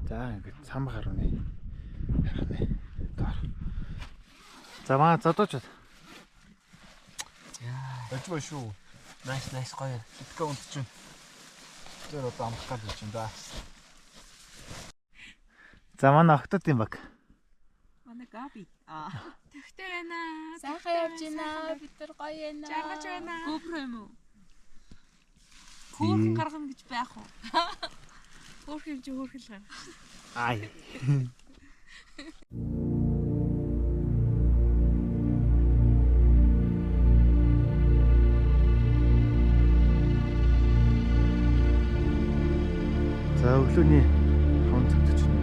За ингээд цам гаруунэ. Яхаа. Доор. За маа зодооч. Ажгүй шүү. Nice гоё. Итгэв унтчихна. Тэр одоо амрах гэж юм да. За манай октод юм баг. Манай Габи. Төвхтэй байна. Сайхан явж байна. Бид нар гоё байна. Жаргаж байна. GoPro юм уу? Хөөрхөн гаргана гэж байх уу? Хөөрхөн чи хөөрхөл гаргана. Ай. За өглөөний 5:40 байна.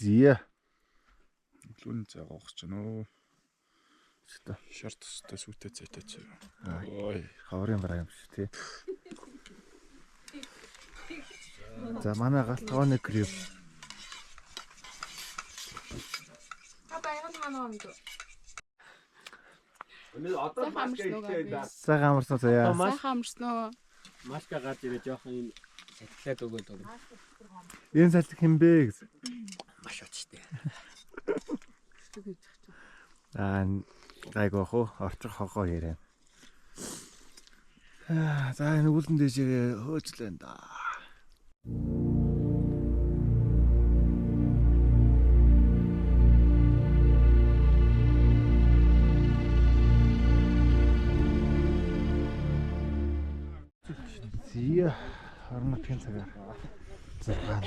Зия. Өглөөний цай гоохч байна уу? Өстө. Шарт өстө сүтээ цайтай цай. Ой, Хаврын бараа юм шиг тий. За манай галтгооны крив. Баягал манай юм дөө. Өнөө одоо маска ихтэй да. Сайхан амарсан заяа. Сайхан амарсан уу? Маска гарч ирээ жоохон юм сэтглээд өгөөд өгнө. Энэ салт хэмбэ гэсэн. Маш очтой. Гайгүй хөө орчих хогоо ярэ. За энэ үүлэн дэжээ хөөжлэн да. Зия орнотын цагаар 6-нд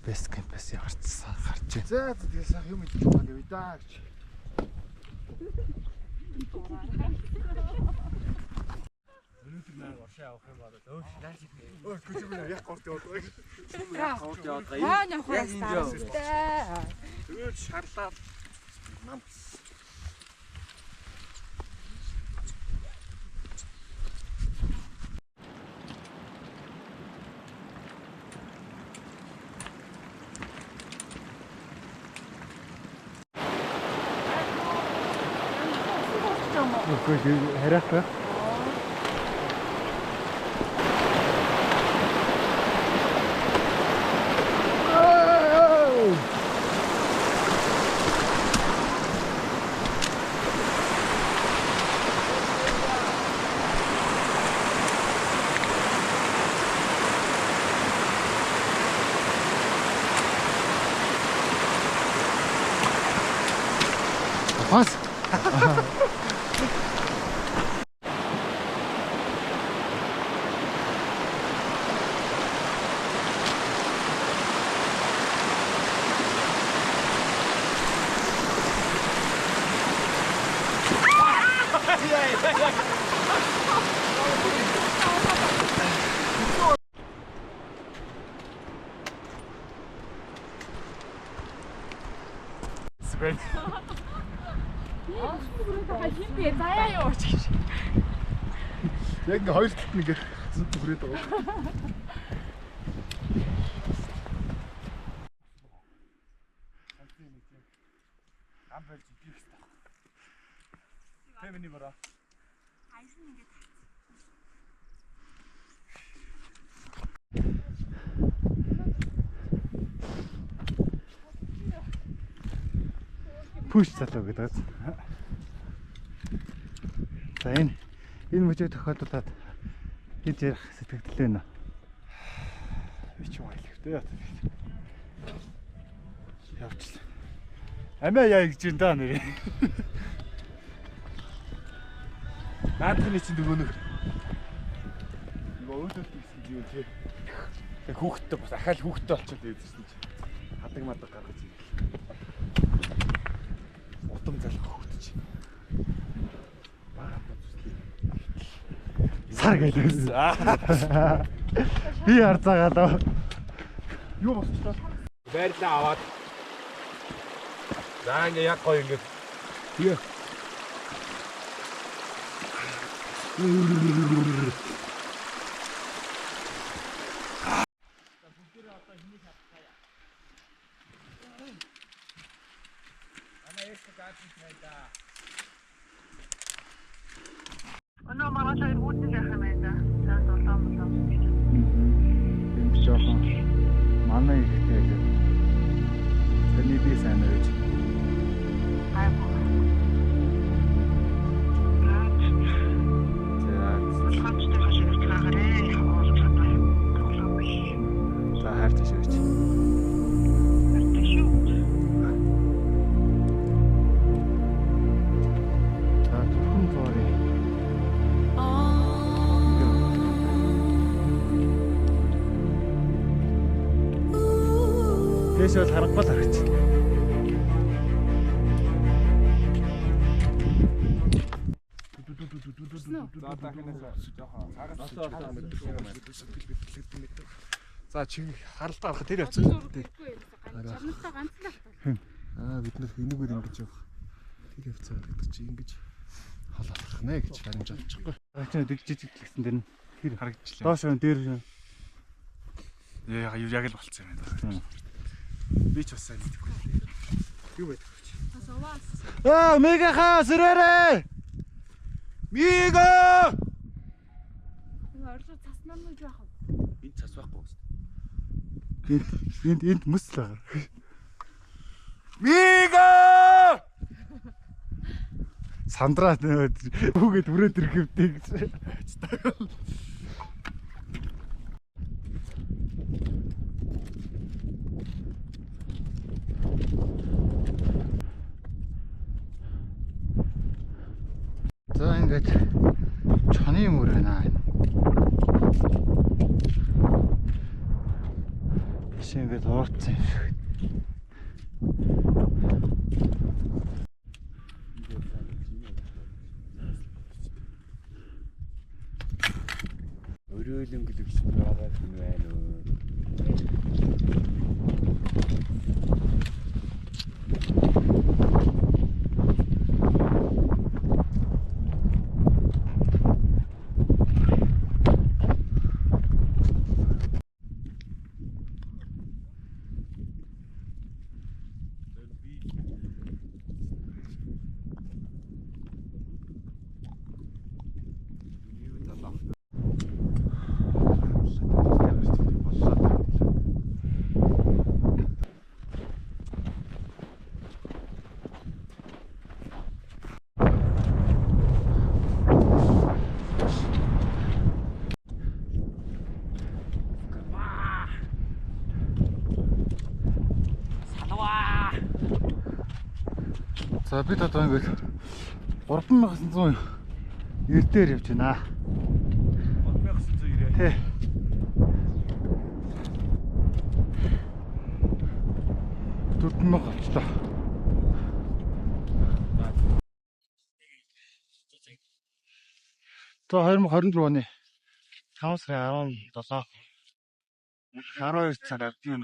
бэст кемпэс яварцсан гарч байна. за тэгээ сайхан юм идэж байгаа гэвь даа гэж. Өнөөдөр наа уршаа авах юм байна. Өөш нааш их. Өө күчмээ яг горт яваад. Хавж яваад гай. Аа нөхөөс таа. Тэгээд шарлаад нам. Үгүй харах ба. Бас. Спэйс. Хинбэ заяа юу ч гэж. Яг ингээ хоёр талд нэг зүт хүрээд байгаа. Ам байж идэх хэрэгтэй. Тэвний бороо. Хайсан ингээд. Пүш залуу гэдэг. За энэ мөчөө тохиолдолд хэд ярих сэтгэл байна. Би ч байлгтэй яа. Явчлаа. Амиа яа гэж энэ даа нэрээ. Наадхны чинь нөгөө нэг өөдөлт гэсэн юм тий. Тэг хүүхдтэй бас ахаал хүүхдтэй болчиход ирсэн чинь хадаг мадаг гаргаж ирээ. Утам залах хүүхд чинь. Сар гэлээс. Би харцаагаа. Юу болчихлоо? Байрлаа аваад. За ингээ яг гоё ингээ. Тэгээ. Өнөө маргааш хоёр хүүтэй яах юм бэ? За долоомлоо. юм жоохон манай ихтэй л. Тэний би сайн байж. Айгуу. За хайртай шивч. За түрхэн зургийг Тэш бол харахгүй л харагч. За дахинаас жоохон агаас за чи харалтаа гарах тэр явцгаа. Чамтай ганц л байна. Бид нар энэгээр ингэж явах. Тэр явцгаа гэдэг чи ингэж халаалах нэ гэж харимж авчихгүй. Ачаа дэг жижиг гэсэн дэр нь Тэр харагдчихлаа. доош өн дээр шин. Яг л болцсон юм байна. Би ч бас сайн мэдэхгүй. Юу байдаг вэ? Бас уваас. Мега хаа сэрээрээ. Мига! Орлоо цаснаа нь яах вэ? Энд цас байхгүй уу? Энд мөс л байгаа. Мига! Сандраа хүүгээд бүрээд ирэх хэвтэй гэж. За ингээд чоны мөр байна. Биш ингээд уурцсан юм шиг. Өрөөлөн гэлэгч байгаа юм байна уу? За бид одоо ингээд 3900 эрдээр явж байна. 3990. Тий. Дөрвөн болчлоо. За 2024 оны 5 сарын 17 12 цаг авдгийн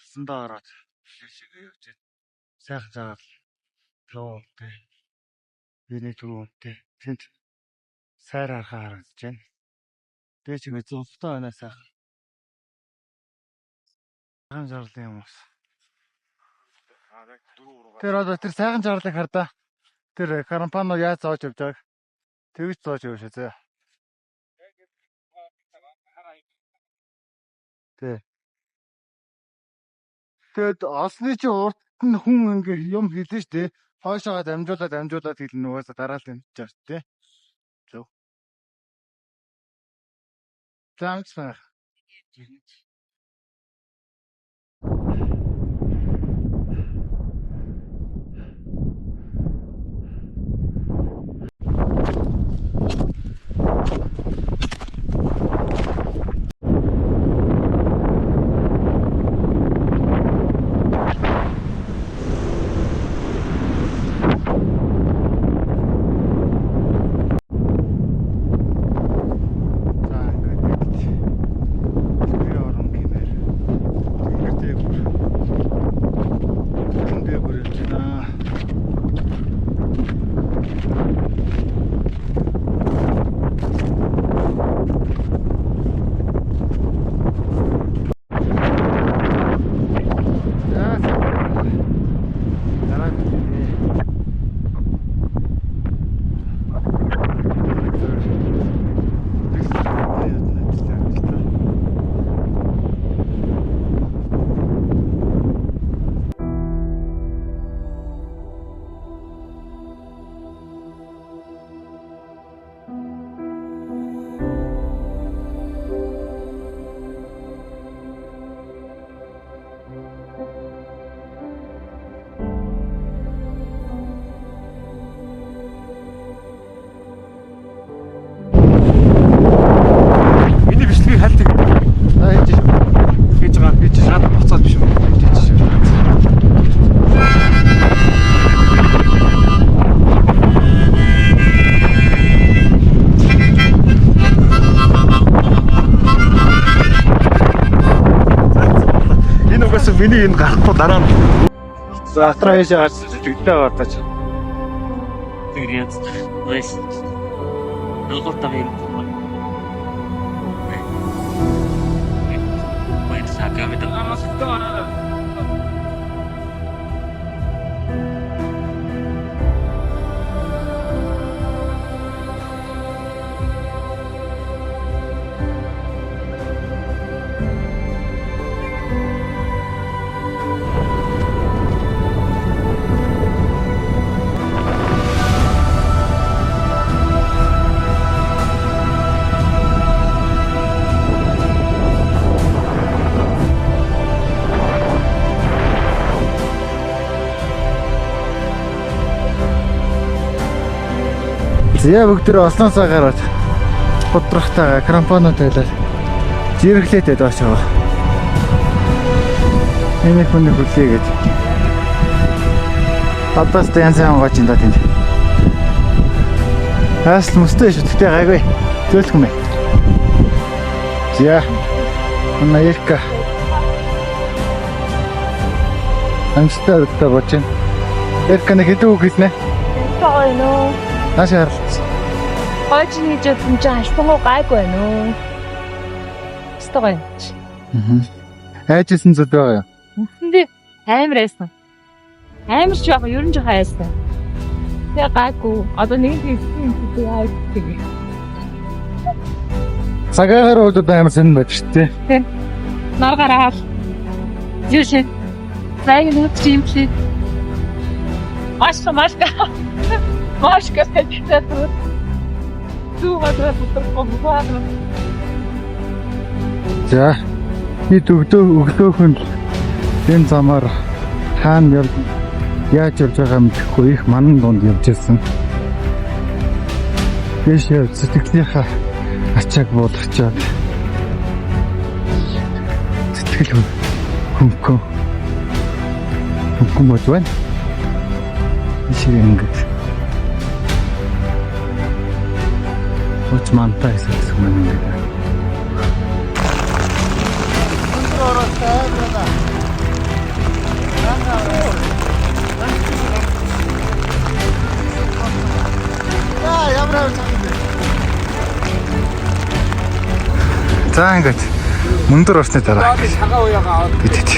сандаа ороод шигээ явж байна. Сайхан цагаал төвтэй. Биний төвтэй. Тэнд сайр харахаар харагдаж байна. Тэгээ ч ингэ зовтой байна сайхан. Сайхан жарлын юм уус. Тэр одоо тэр сайхан жарлыг хардаа. Тэр карампано яаж зоож явж байгааг тэгж зоож явшаа зэ. Тэ. Тэгэд олсны чи урд нь хүн ингэ юм хэлнэ шүү дээ. Хойшоогоо дамжуулаад хэлнэ угаасаа дараалал юм чаар тий. Зөв. Замцмаа. миний энэ гарахгүй дараа нь. За атраа яшаа гарч ирлээ гартаач. Тэгээд вэс. Ногоотаа юм. Вэс сагамэд амастаа. Зя бүгдээ олноосоо гараад готрахтаа крампоноо тайлаад жирэглээд доош яваа. Энийг хүнээ хүлээ гэж. Адаас янз янз гооч энэ тэнд. Хаас мөстэй шүү дээ гайгүй. Зөөлөх юм. Зя. Америка. Амстер тавчин. Эркэнэ хэдүү гэснэ. Тооноо. Нашаар. Хойчны жодсон ч альтангуу гайгүй байна уу? Стогой. Айжсэн зүйл байгаа юу? Үндэ амар айсан. Амар ч яг ерөн жоо хайсан. Тэгээ гайгүй. Одоо нэг тийм гайгүй. Цагаагаар удаад амар сэн байдаг шүү дээ. Тийм. Наргараа. Юуше. Зайг нүд чимчи. Машка. Машка хэвчээд туугаад бутар. За бид өглөөхөн энэ замаар хаана яаж явж байгаа мэдэхгүй их манан дунд явж ирсэн. Дэшээ сэтгэлийнхаа ачааг буулгачаад сэтгэл хөнгөн бод байна. Ишээ ингэж Уч мантай хэсэг юм байна. За ингэж мөндөр орсны дараа цагаан уяагаа аваад битэд.